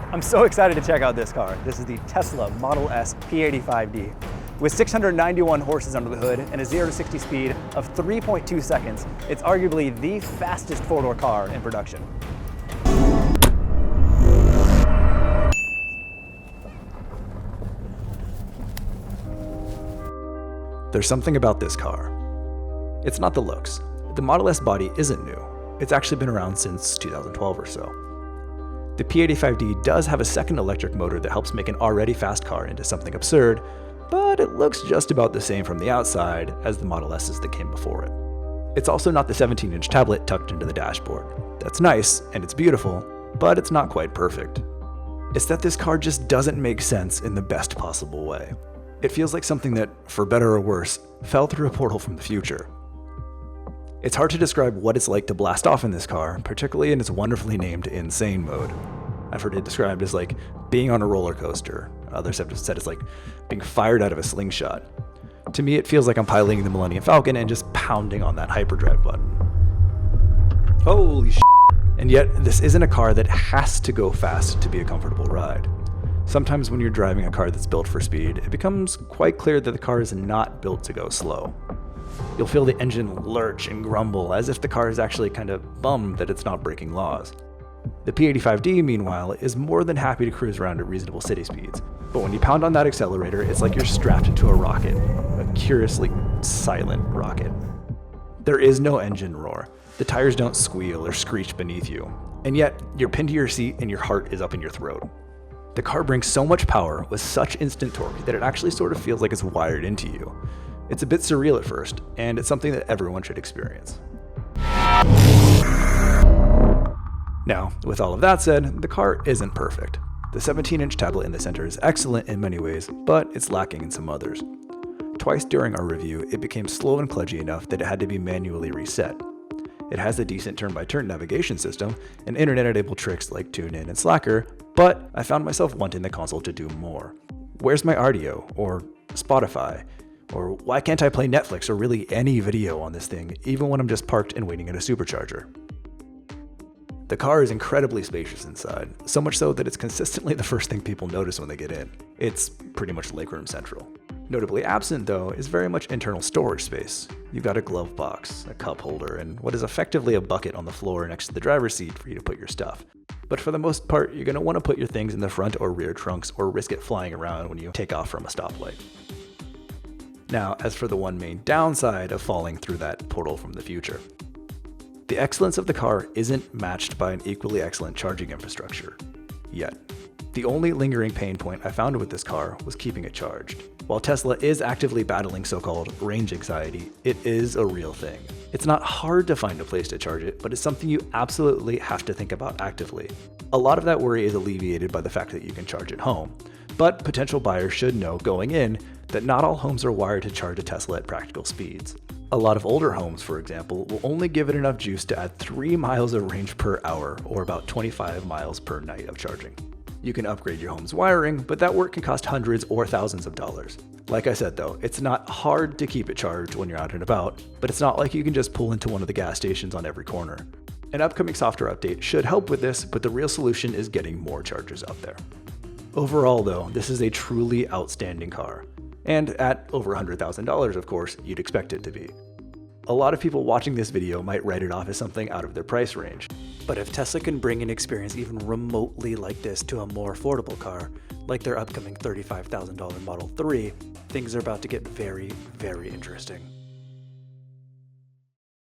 I'm so excited to check out this car. This is the Tesla Model S P85D. With 691 horses under the hood and a 0 to 60 speed of 3.2 seconds, it's arguably the fastest four-door car in production. There's something about this car. It's not the looks. The Model S body isn't new. It's actually been around since 2012 or so. The P85D does have a second electric motor that helps make an already fast car into something absurd, but it looks just about the same from the outside as the Model S's that came before it. It's also not the 17-inch tablet tucked into the dashboard. That's nice, and it's beautiful, but it's not quite perfect. It's that this car just doesn't make sense in the best possible way. It feels like something that, for better or worse, fell through a portal from the future. It's hard to describe what it's like to blast off in this car, particularly in its wonderfully named insane mode. I've heard it described as like being on a roller coaster. Others have said it's like being fired out of a slingshot. To me, it feels like I'm piloting the Millennium Falcon and just pounding on that hyperdrive button. Holy shit. And yet, this isn't a car that has to go fast to be a comfortable ride. Sometimes when you're driving a car that's built for speed, it becomes quite clear that the car is not built to go slow. You'll feel the engine lurch and grumble as if the car is actually kind of bummed that it's not breaking laws. The P85D, meanwhile, is more than happy to cruise around at reasonable city speeds. But when you pound on that accelerator, it's like you're strapped to a rocket, a curiously silent rocket. There is no engine roar. The tires don't squeal or screech beneath you. And yet, you're pinned to your seat and your heart is up in your throat. The car brings so much power with such instant torque that it actually sort of feels like it's wired into you. It's a bit surreal at first, and it's something that everyone should experience. Now, with all of that said, the car isn't perfect. The 17-inch tablet in the center is excellent in many ways, but it's lacking in some others. Twice during our review, it became slow and kludgy enough that it had to be manually reset. It has a decent turn-by-turn navigation system and internet-enabled tricks like TuneIn and Slacker, but I found myself wanting the console to do more. Where's my RDO, or Spotify, or why can't I play Netflix or really any video on this thing, even when I'm just parked and waiting at a supercharger? The car is incredibly spacious inside, so much so that it's consistently the first thing people notice when they get in. It's pretty much legroom central. Notably absent, though, is very much internal storage space. You've got a glove box, a cup holder, and what is effectively a bucket on the floor next to the driver's seat for you to put your stuff. But for the most part, you're going to want to put your things in the front or rear trunks or risk it flying around when you take off from a stoplight. Now, as for the one main downside of falling through that portal from the future, the excellence of the car isn't matched by an equally excellent charging infrastructure, yet. The only lingering pain point I found with this car was keeping it charged. While Tesla is actively battling so-called range anxiety, it is a real thing. It's not hard to find a place to charge it, but it's something you absolutely have to think about actively. A lot of that worry is alleviated by the fact that you can charge at home, but potential buyers should know going in that not all homes are wired to charge a Tesla at practical speeds. A lot of older homes, for example, will only give it enough juice to add 3 miles of range per hour, or about 25 miles per night of charging. You can upgrade your home's wiring, but that work can cost hundreds or thousands of dollars. Like I said though, it's not hard to keep it charged when you're out and about, but it's not like you can just pull into one of the gas stations on every corner. An upcoming software update should help with this, but the real solution is getting more chargers out there. Overall though, this is a truly outstanding car. And at over $100,000, of course, you'd expect it to be. A lot of people watching this video might write it off as something out of their price range. But if Tesla can bring an experience even remotely like this to a more affordable car, like their upcoming $35,000 Model 3, things are about to get very, very interesting.